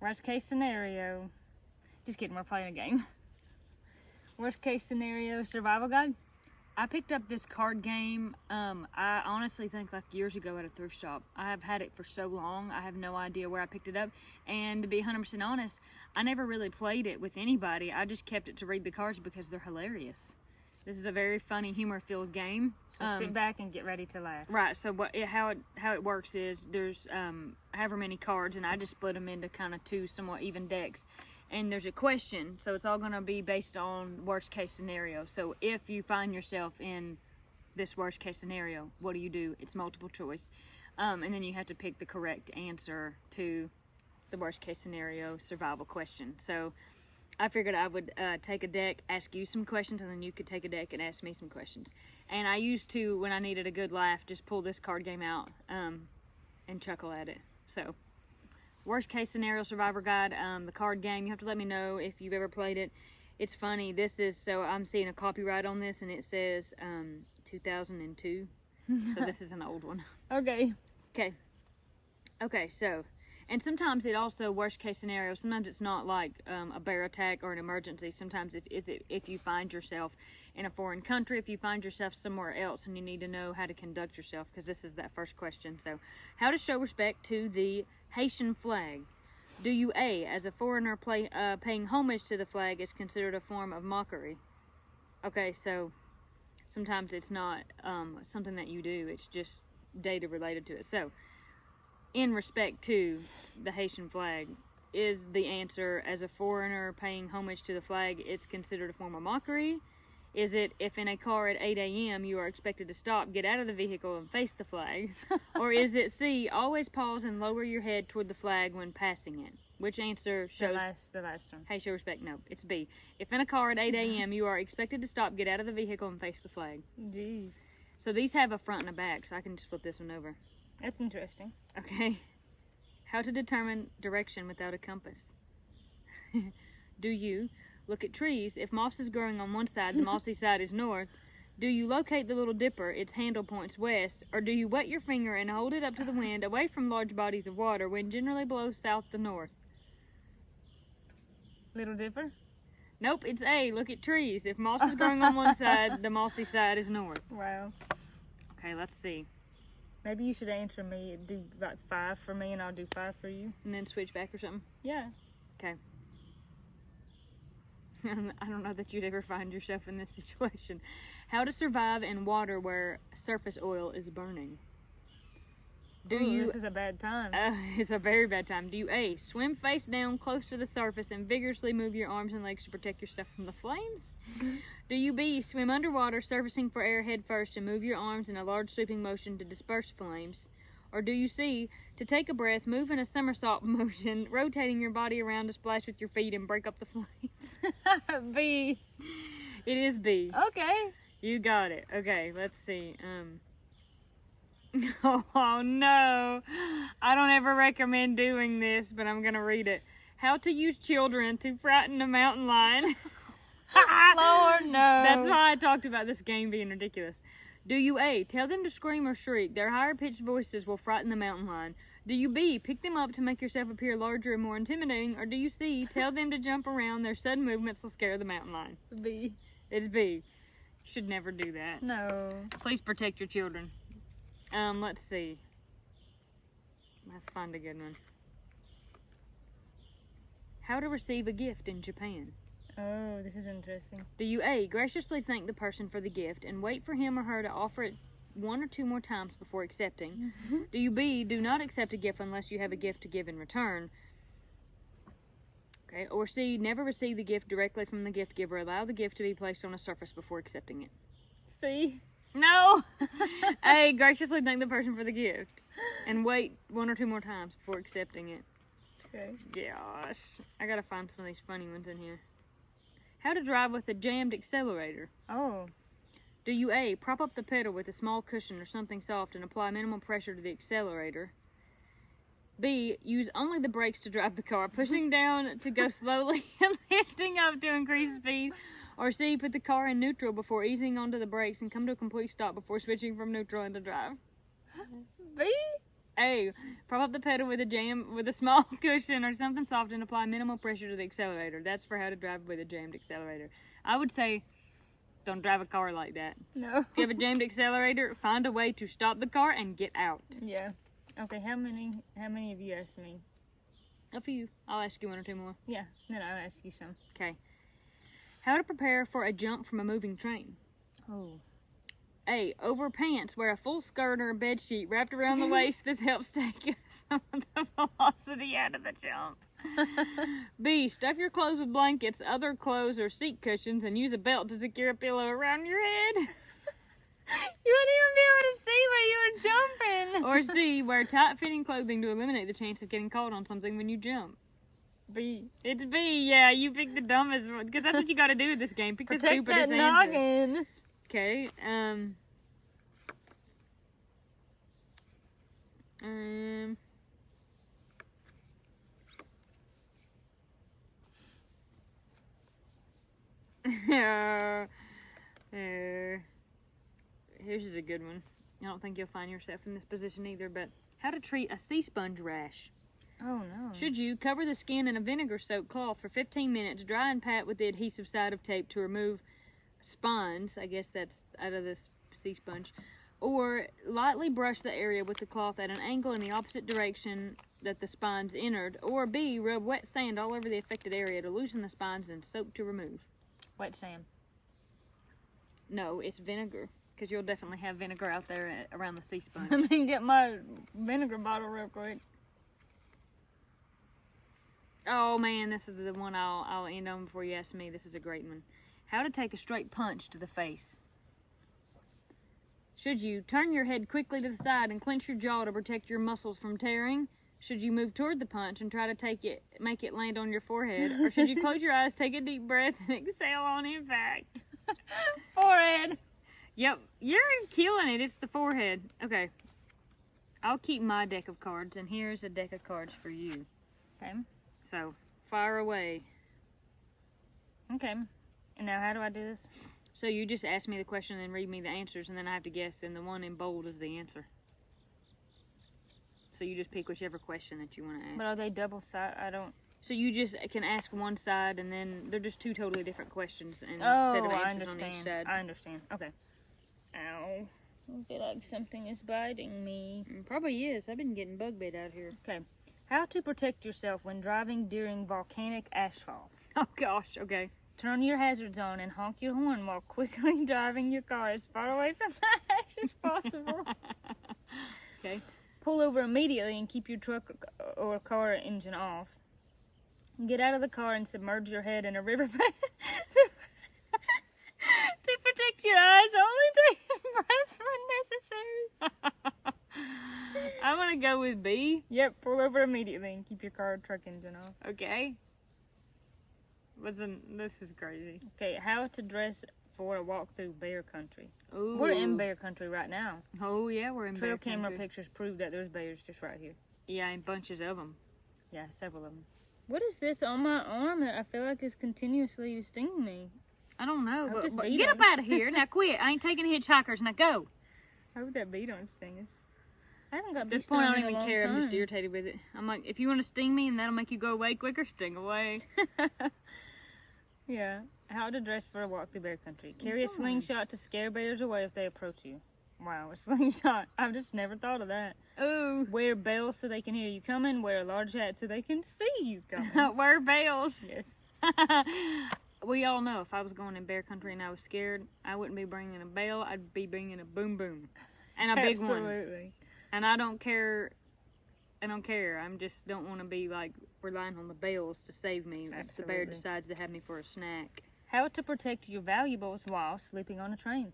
Worst case scenario. Just kidding, we're playing a game. Worst case scenario, survival guide. I picked up this card game, I honestly think like years ago at a thrift shop. I have had it for so long, I have no idea where I picked it up. And to be 100% honest, I never really played it with anybody. I just kept it to read the cards because they're hilarious. This is a very funny, humor-filled game. So sit back and get ready to laugh. Right, so how it works is there's however many cards, and I just split them into kind of two somewhat even decks. And there's a question, so it's all going to be based on worst case scenario. So if you find yourself in this worst case scenario, what do? It's multiple choice. And then you have to pick the correct answer to the worst case scenario survival question. So I figured I would take a deck, ask you some questions, and then you could take a deck and ask me some questions. And I used to, when I needed a good laugh, just pull this card game out and chuckle at it. So worst case scenario survivor guide, the card game. You have to let me know if you've ever played it. It's funny. This is, so I'm seeing a copyright on this, and it says 2002. So this is an old one. Okay. Okay, so, and sometimes it also, worst case scenario, sometimes it's not like a bear attack or an emergency. Sometimes if you find yourself in a foreign country, if you find yourself somewhere else and you need to know how to conduct yourself, because this is that first question. So, how to show respect to the Haitian flag. Do you A, as a foreigner paying homage to the flag is considered a form of mockery? Okay, so sometimes it's not something that you do, it's just data related to it. So, in respect to the Haitian flag, is the answer, as a foreigner paying homage to the flag, it's considered a form of mockery? Is it, if in a car at 8 a.m. you are expected to stop, get out of the vehicle, and face the flag? Or is it C, always pause and lower your head toward the flag when passing it? Which answer shows... The last one. Hey, show respect. No, it's B. If in a car at 8 a.m. you are expected to stop, get out of the vehicle, and face the flag. Jeez. So these have a front and a back, so I can just flip this one over. That's interesting. Okay. How to determine direction without a compass. Do you look at trees? If moss is growing on one side, the mossy side is north. Do you locate the Little Dipper? Its handle points west. Or do you wet your finger and hold it up to the wind away from large bodies of water? Wind generally blows south to north. Little Dipper? Nope, it's A. Look at trees. If moss is growing on one side, the mossy side is north. Wow. Okay, let's see. Maybe you should answer me, do like 5 for me, and I'll do 5 for you. And then switch back or something? Yeah. Okay. I don't know that you'd ever find yourself in this situation. How to survive in water where surface oil is burning. This is a bad time. It's a very bad time. Do you A, swim face down close to the surface and vigorously move your arms and legs to protect yourself from the flames? Do you B, swim underwater, surfacing for air head first and move your arms in a large sweeping motion to disperse flames? Or do you C, to take a breath, move in a somersault motion, rotating your body around to splash with your feet and break up the flames? B. It is B. Okay. You got it. Okay, let's see. Oh no, I don't ever recommend doing this, but I'm gonna read it. How to use children to frighten a mountain lion. Lord, no. That's why I talked about this game being ridiculous. Do you A, tell them to scream or shriek? Their higher pitched voices will frighten the mountain lion. Do you B, pick them up to make yourself appear larger and more intimidating? Or do you C, tell them to jump around? Their sudden movements will scare the mountain lion. B. It's B. You should never do that. No. Please protect your children. Let's see. Let's find a good one. How to receive a gift in Japan. Oh, this is interesting. Do you A, graciously thank the person for the gift and wait for him or her to offer it 1 or 2 more times before accepting? Do you B, do not accept a gift unless you have a gift to give in return? Okay. Or C, never receive the gift directly from the gift giver. Allow the gift to be placed on a surface before accepting it. C. No! A, graciously thank the person for the gift and wait 1 or 2 more times before accepting it. Okay. Gosh, I gotta find some of these funny ones in here. How to drive with a jammed accelerator. Oh. Do you A, prop up the pedal with a small cushion or something soft and apply minimal pressure to the accelerator? B, use only the brakes to drive the car, pushing down to go slowly and lifting up to increase speed? Or C, put the car in neutral before easing onto the brakes and come to a complete stop before switching from neutral into drive? B? A. Prop up the pedal with a small cushion or something soft and apply minimal pressure to the accelerator. That's for how to drive with a jammed accelerator. I would say don't drive a car like that. No. If you have a jammed accelerator, find a way to stop the car and get out. Yeah. Okay, how many have you asked me? A few. I'll ask you one or two more. Yeah, then I'll ask you some. Okay. How to prepare for a jump from a moving train. Oh. A. Over pants, wear a full skirt or a bed sheet wrapped around the waist. This helps take some of the velocity out of the jump. B. Stuff your clothes with blankets, other clothes, or seat cushions, and use a belt to secure a pillow around your head. You wouldn't even be able to see where you were jumping. Or C. Wear tight-fitting clothing to eliminate the chance of getting caught on something when you jump. B. It's B. Yeah, you picked the dumbest one because that's what you got to do in this game. Pick the Protect that stupidest answer. noggin. Okay. Here's a good one. I don't think you'll find yourself in this position either, but how to treat a sea sponge rash. Oh no. Should you cover the skin in a vinegar-soaked cloth for 15 minutes, dry and pat with the adhesive side of tape to remove spines, I guess that's out of this sea sponge, or lightly brush the area with the cloth at an angle in the opposite direction that the spines entered, or B, rub wet sand all over the affected area to loosen the spines and soak to remove. Wet sand. No, it's vinegar, because you'll definitely have vinegar out there around the sea sponge. Let me get my vinegar bottle real quick. Oh man, this is the one I'll end on before you ask me. This is a great one. How to take a straight punch to the face. Should you turn your head quickly to the side and clench your jaw to protect your muscles from tearing? Should you move toward the punch and try to make it land on your forehead? Or should you close your eyes, take a deep breath, and exhale on impact? Forehead. Yep, you're killing it. It's the forehead. Okay. I'll keep my deck of cards, and here's a deck of cards for you. Okay. So, fire away. Okay. And now how do I do this? So you just ask me the question and read me the answers, and then I have to guess, and the one in bold is the answer. So you just pick whichever question that you want to ask. But are they double-sided? I don't... So you just can ask one side, and then they're just two totally different questions and Oh, set of I answers on each understand. side. I understand. Okay. Ow. I feel like something is biting me. Probably is. I've been getting bug bit out here. Okay. How to protect yourself when driving during volcanic ashfall. Oh gosh, okay. Turn your hazards on and honk your horn while quickly driving your car as far away from the ash as possible. Okay. Pull over immediately and keep your truck or car engine off. Get out of the car and submerge your head in a riverbed. To protect your eyes, only take breaths when necessary. I'm going to go with B. Yep, pull over immediately and keep your car or truck engine off. Okay. This is crazy. Okay, how to dress for a walk through bear country. Ooh. We're in bear country right now. Oh yeah, we're in Trail bear camera country. pictures prove that there's bears just right here. Yeah, and bunches of them. Yeah, several of them. What is this on my arm that I feel like is continuously stinging me? I don't know, Hope this but bee get up don't out of here. Now quit. I ain't taking hitchhikers. Now go. I hope that bee don't sting us. I haven't got At this bee point, I stung don't in a even long care. I'm just time. irritated with it. I'm like, if you want to sting me and that'll make you go away quicker, sting away. Yeah. How to dress for a walk through bear country. Carry a slingshot to scare bears away if they approach you. Wow, a slingshot. I've just never thought of that. Ooh. Wear bells so they can hear you coming. Wear a large hat so they can see you coming. Wear bells. Yes. We all know if I was going in bear country and I was scared, I wouldn't be bringing a bell. I'd be bringing a boom boom. And a big one. Absolutely. And I don't care. I just don't want to be like relying on the bells to save me if the bear Absolutely. decides to have me for a snack. How to protect your valuables while sleeping on a train.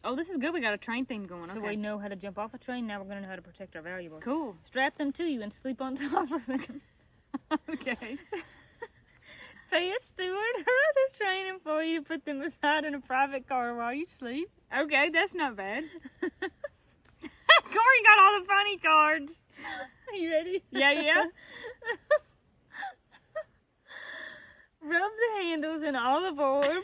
Oh, this is good. We got a train theme going. So Okay. we know how to jump off a train. Now we're going to know how to protect our valuables. Cool. Strap them to you and sleep on top of them. Okay. Pay a steward or other train employee to put them aside in a private car while you sleep. Okay, that's not bad. Corey got all the funny cards. Are you ready? Yeah. Rub the handles in olive oil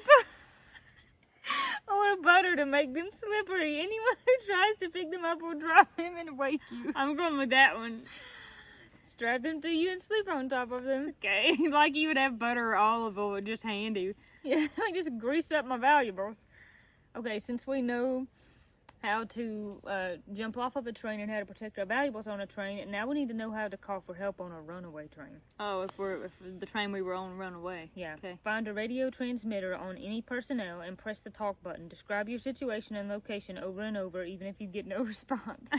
Or butter to make them slippery. Anyone who tries to pick them up will drop them and wake you. I'm going with that one. Strap them to you and sleep on top of them. Okay, like you would have butter or olive oil just handy. Yeah, I just grease up my valuables. Okay, since we know how to jump off of a train and how to protect our valuables on a train, now we need to know how to call for help on a runaway train. Oh, if the train we were on run away. Yeah. Okay. Find a radio transmitter on any personnel and press the talk button. Describe your situation and location over and over, even if you get no response.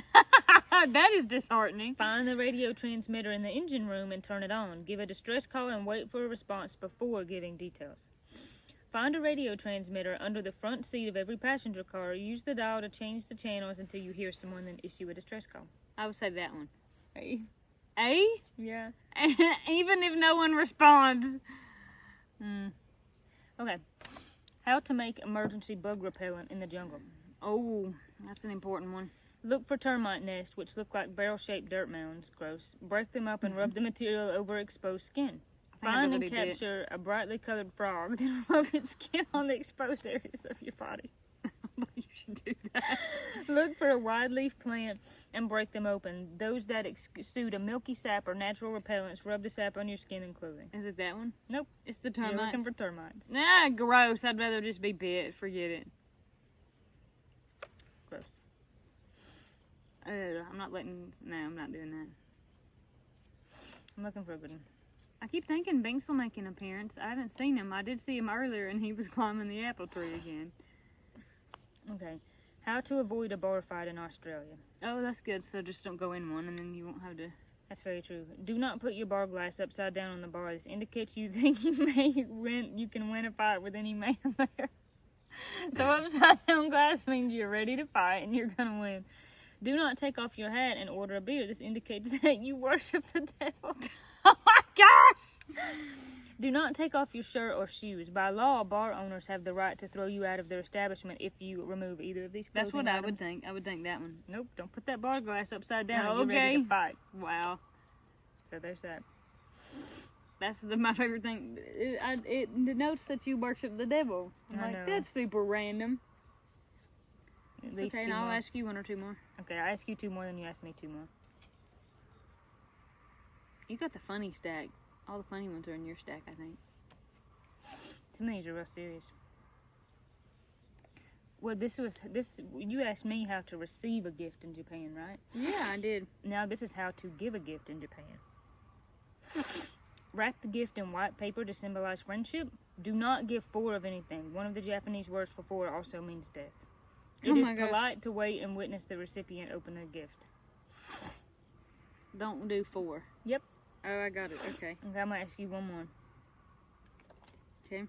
That is disheartening. Find the radio transmitter in the engine room and turn it on. Give a distress call and wait for a response before giving details. Find a radio transmitter under the front seat of every passenger car. Use the dial to change the channels until you hear someone, then issue a distress call. I would say that one. A? A? Yeah. Even if no one responds. Okay. How to make emergency bug repellent in the jungle. Oh, that's an important one. Look for termite nests, which look like barrel-shaped dirt mounds. Gross. Break them up and rub the material over exposed skin. Find and capture a brightly colored frog, then rub its skin on the exposed areas of your body. You should do that. Look for a wide leaf plant and break them open. Those that exude a milky sap are natural repellents. Rub the sap on your skin and clothing. Is it that one? Nope. It's the You're termites. looking for termites. Nah, gross. I'd rather just be bit. Forget it. Gross. I'm not letting... No, I'm not doing that. I'm looking for a good one. I keep thinking Binks will make an appearance. I haven't seen him. I did see him earlier, and he was climbing the apple tree again. Okay. How to avoid a bar fight in Australia. Oh, that's good. So just don't go in one, and then you won't have to... That's very true. Do not put your bar glass upside down on the bar. This indicates you think you can win a fight with any man there. So upside down glass means you're ready to fight and you're gonna win. Do not take off your hat and order a beer. This indicates that you worship the devil. Oh my gosh! Do not take off your shirt or shoes. By law, bar owners have the right to throw you out of their establishment if you remove either of these clothing That's what items. I would think. I would think that one. Nope, don't put that bar glass upside down and Okay. get ready to fight. Wow. So there's that. That's my favorite thing. It denotes that you worship the devil. I'm I like, know. that's super random. At It's least okay, two and I'll more. ask you one or two more. Okay, I ask you two more, then you ask me two more. You got the funny stack. All the funny ones are in your stack, I think. Some of these are real serious. Well, this. You asked me how to receive a gift in Japan, right? Yeah, I did. Now this is how to give a gift in Japan. Wrap the gift in white paper to symbolize friendship. Do not give 4 of anything. One of the Japanese words for 4 also means death. It Oh is my gosh. polite to wait and witness the recipient open the gift. Don't do 4. Yep. Oh, I got it. Okay. Okay, I'm gonna ask you one more. Okay.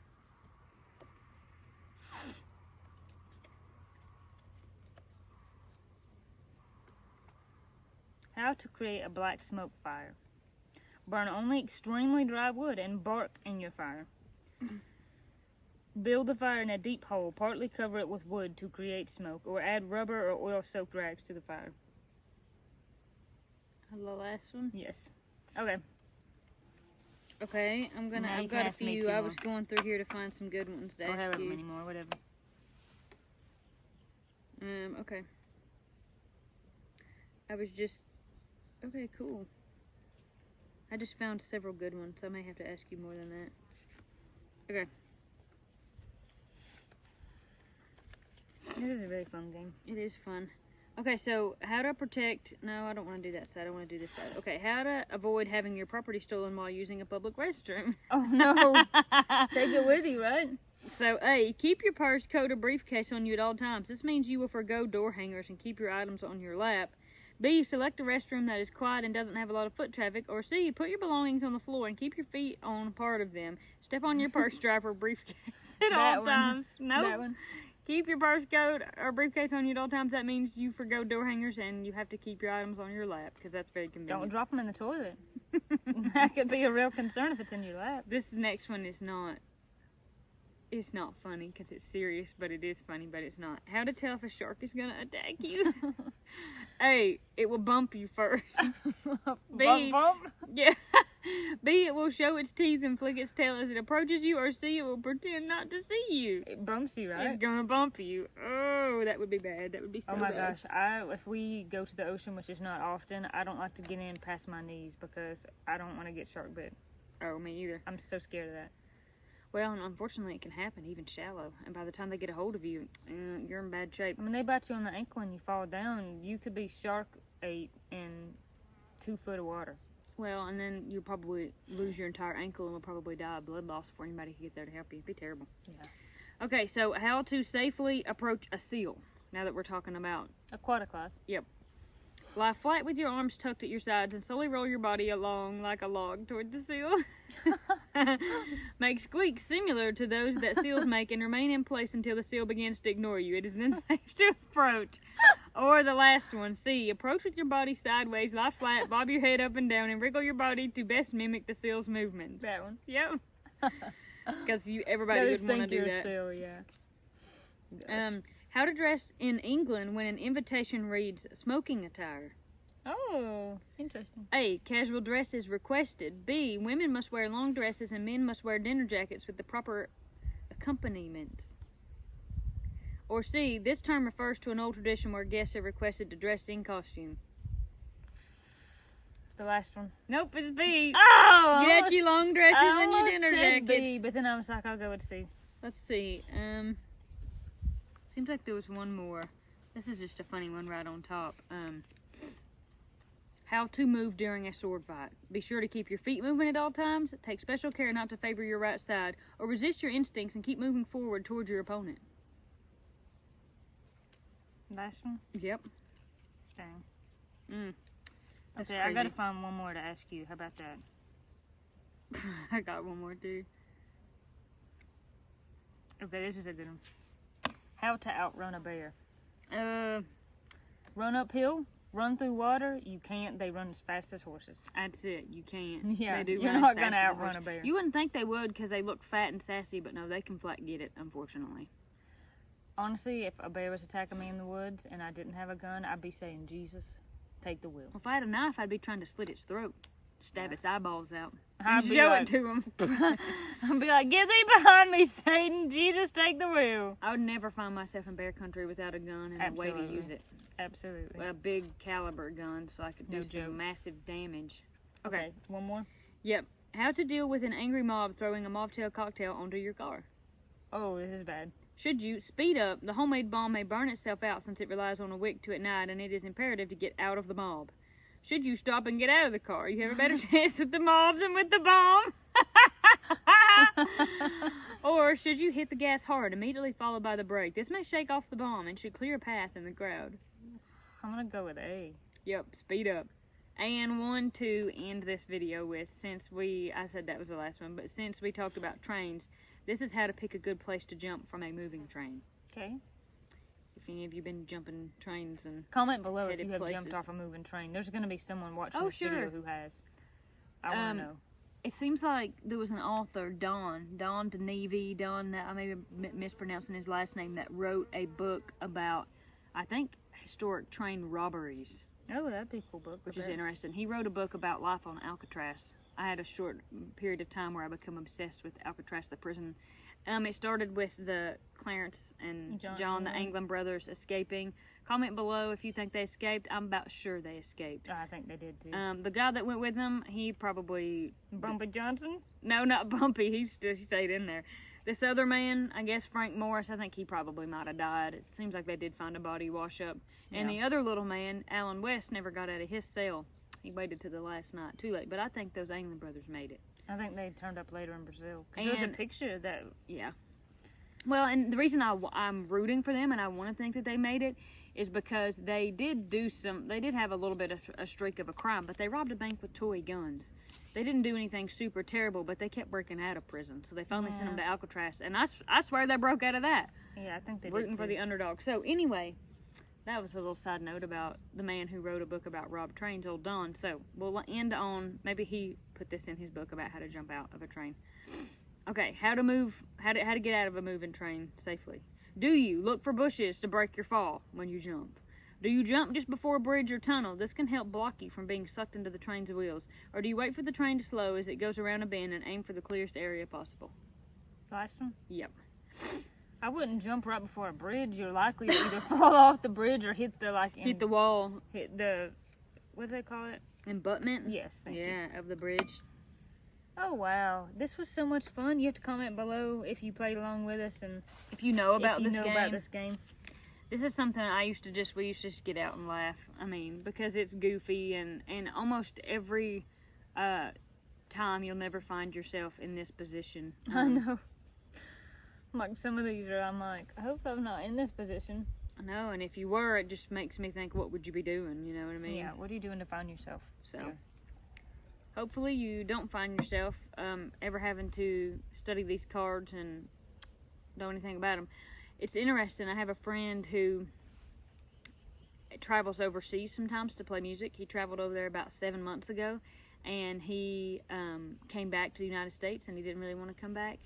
How to create a black smoke fire. Burn only extremely dry wood and bark in your fire. Build the fire in a deep hole, partly cover it with wood to create smoke, or add rubber or oil-soaked rags to the fire. The last one. Yes. Okay. Okay, Now I've you got can a ask me few. two I more. was going through here to find some good ones to Or ask however you. many more, whatever. Okay. I was just... Okay, cool. I just found several good ones. I may have to ask you more than that. Okay. This is a really fun game. It is fun. Okay, so how to protect... No, I don't want to do that side. I want to do this side. Okay, how to avoid having your property stolen while using a public restroom. Oh no! Take it with you, right? So, A, keep your purse, coat, or briefcase on you at all times. This means you will forgo door hangers and keep your items on your lap. B, select a restroom that is quiet and doesn't have a lot of foot traffic. Or C, put your belongings on the floor and keep your feet on part of them. Step on your purse, strap, or briefcase at all times. No. That one. Keep your purse, coat, or briefcase on you at all times. That means you forgo door hangers and you have to keep your items on your lap because that's very convenient. Don't drop them in the toilet. That could be a real concern if it's in your lap. This next one is not... It's not funny because it's serious, but it is funny, but it's not. How to tell if a shark is going to attack you? A, it will bump you first. B, Bump, bump. yeah. B, it will show its teeth and flick its tail as it approaches you, or C, it will pretend not to see you. It bumps you, right? It's gonna bump you. Oh, that would be bad. That would be so bad. Oh my gosh, if we go to the ocean, which is not often, I don't like to get in past my knees because I don't want to get shark bit. Oh, me either. I'm so scared of that. Well, and unfortunately, it can happen even shallow. And by the time they get a hold of you, you're in bad shape. I mean, they bite you on the ankle and you fall down. You could be shark ate in 2 foot of water. Well, and then you'll probably lose your entire ankle and will probably die of blood loss before anybody can get there to help you. It'd be terrible. Yeah. Okay, so how to safely approach a seal. Now that we're talking about Aquatic life. Yep. Lie flat with your arms tucked at your sides and slowly roll your body along like a log toward the seal. Make squeaks similar to those that seals make and remain in place until the seal begins to ignore you. It is then safe to approach. Or the last one, C. Approach with your body sideways, lie flat, bob your head up and down, and wriggle your body to best mimic the seal's movements. That one. Yep. Because everybody would want to do that. Seal, yeah. How to dress in England when an invitation reads smoking attire. Oh, interesting. A. Casual dress is requested. B. Women must wear long dresses and men must wear dinner jackets with the proper accompaniments. Or C. This term refers to an old tradition where guests are requested to dress in costume. The last one. Nope, it's B. Oh! Get you long dresses and your dinner jackets. B, but then I was like, I'll go with C. Let's see. Seems like there was one more. This is just a funny one right on top. How to move during a sword fight. Be sure to keep your feet moving at all times. Take special care not to favor your right side, or resist your instincts and keep moving forward toward your opponent. Last one? Yep. Dang. That's okay, crazy. I gotta find one more to ask you. How about that? I got one more too. Okay, this is a good one. How to outrun a bear. Run uphill, run through water. You can't. They run as fast as horses. That's it. You can't. Yeah, they do you're run not as fast gonna as outrun horse. a bear. You wouldn't think they would because they look fat and sassy, but no, they can flat get it, unfortunately. Honestly, if a bear was attacking me in the woods and I didn't have a gun, I'd be saying, Jesus, take the wheel. If I had a knife, I'd be trying to slit its throat, stab its eyeballs out, I'd and be show like- it to them. I'd be like, get thee behind me, Satan. Jesus, take the wheel. I would never find myself in bear country without a gun and a way to Absolutely. use it. Absolutely. A big caliber gun so I could do No some joke. massive damage. Okay, one more. Yep. How to deal with an angry mob throwing a Movtail cocktail onto your car. Oh, this is bad. Should you speed up, the homemade bomb may burn itself out since it relies on a wick to ignite, and it is imperative to get out of the mob. Should you stop and get out of the car, you have a better chance with the mob than with the bomb. Or should you hit the gas hard, immediately followed by the brake? This may shake off the bomb and should clear a path in the crowd. I'm gonna go with A. Yep, speed up. And one to end this video with, I said that was the last one, but since we talked about trains, this is how to pick a good place to jump from a moving train. Okay. If any of you been jumping trains and Comment below if headed you have places. jumped off a moving train. There's gonna be someone watching Oh, this video sure. who has. I wanna know. It seems like there was an author, Don DeNevy, I may be mispronouncing his last name, that wrote a book about, I think, historic train robberies, Oh, that'd be a cool book. which is interesting. He wrote a book about life on Alcatraz. I had a short period of time where I became obsessed with Alcatraz, the prison. It started with the Clarence and John, the Anglin brothers, escaping. Comment below if you think they escaped. I'm about sure they escaped. I think they did too. The guy that went with them, he probably... Bumpy Johnson? No, not Bumpy. He still stayed in there. This other man, I guess Frank Morris, I think he probably might have died. It seems like they did find a body wash up. And the other little man, Alan West, never got out of his cell. He waited to the last night. Too late. But I think those Anglin brothers made it. I think they turned up later in Brazil. 'Cause there was a And- picture of that. Yeah. Well, and the reason I'm rooting for them and I want to think that they made it is because they did have a little bit of a streak of a crime, but they robbed a bank with toy guns. They didn't do anything super terrible, but they kept breaking out of prison. So they finally sent them to Alcatraz. And I swear they broke out of that. Yeah, I think they Rooting did for too. the underdog. So anyway, that was a little side note about the man who wrote a book about robbed trains, old Don. So we'll end on, maybe he put this in his book about how to jump out of a train. Okay, how to get out of a moving train safely. Do you look for bushes to break your fall when you jump? Do you jump just before a bridge or tunnel? This can help block you from being sucked into the train's wheels. Or do you wait for the train to slow as it goes around a bend and aim for the clearest area possible? Last one? Yep. I wouldn't jump right before a bridge. You're likely to either fall off the bridge or hit the Hit the wall. Hit the, what do they call it? Embutment? Yes, thank you. Yeah, of the bridge. Oh wow, this was so much fun. You have to comment below if you played along with us and If you know about if you this know game. about this game. This is something we used to just get out and laugh. I mean, because it's goofy and almost every time you'll never find yourself in this position. I know. Like some of these are, I'm like, I hope I'm not in this position. I know, and if you were, it just makes me think, what would you be doing? You know what I mean? Yeah, what are you doing to find yourself? So, Yeah. hopefully you don't find yourself ever having to study these cards and know anything about them. It's interesting. I have a friend who travels overseas sometimes to play music. He traveled over there about 7 months ago, and he came back to the United States, and he didn't really want to come back.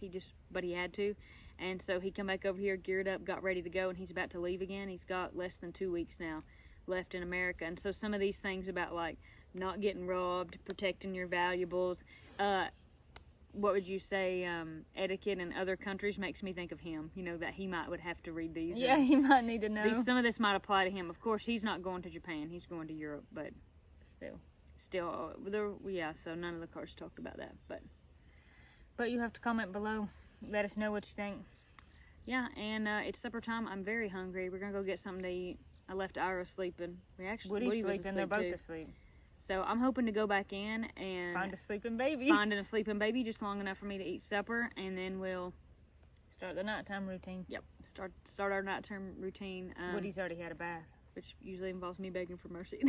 But he had to. And so he come back over here, geared up, got ready to go, and he's about to leave again. He's got less than 2 weeks now left in America. And so some of these things about, like, not getting robbed, protecting your valuables, what would you say, etiquette in other countries makes me think of him. You know, that he would have to read these. Yeah, he might need to know. Some of this might apply to him. Of course, he's not going to Japan. He's going to Europe, but still, so none of the cards talked about that. But you have to comment below. Let us know what you think. Yeah, and it's supper time. I'm very hungry. We're going to go get something to eat. I left Ira sleeping. Woody's Woody was sleeping. They're both too. asleep. So I'm hoping to go back in and Find a sleeping baby. Finding a sleeping baby just long enough for me to eat supper, and then we'll Start the nighttime routine. Yep, start our nighttime routine. Woody's already had a bath. Which usually involves me begging for mercy.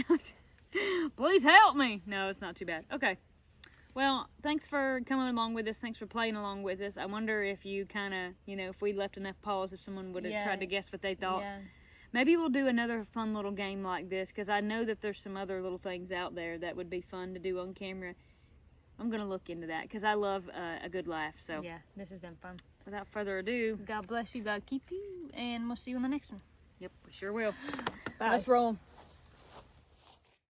Please help me. No, it's not too bad. Okay. Well, thanks for coming along with us. Thanks for playing along with us. I wonder if you kind of, if we left enough pause, if someone would have tried to guess what they thought. Yeah. Maybe we'll do another fun little game like this, because I know that there's some other little things out there that would be fun to do on camera. I'm going to look into that, because I love a good laugh. So Yeah, this has been fun. Without further ado. God bless you, God keep you, and we'll see you in the next one. Yep, we sure will. Bye. Let's roll.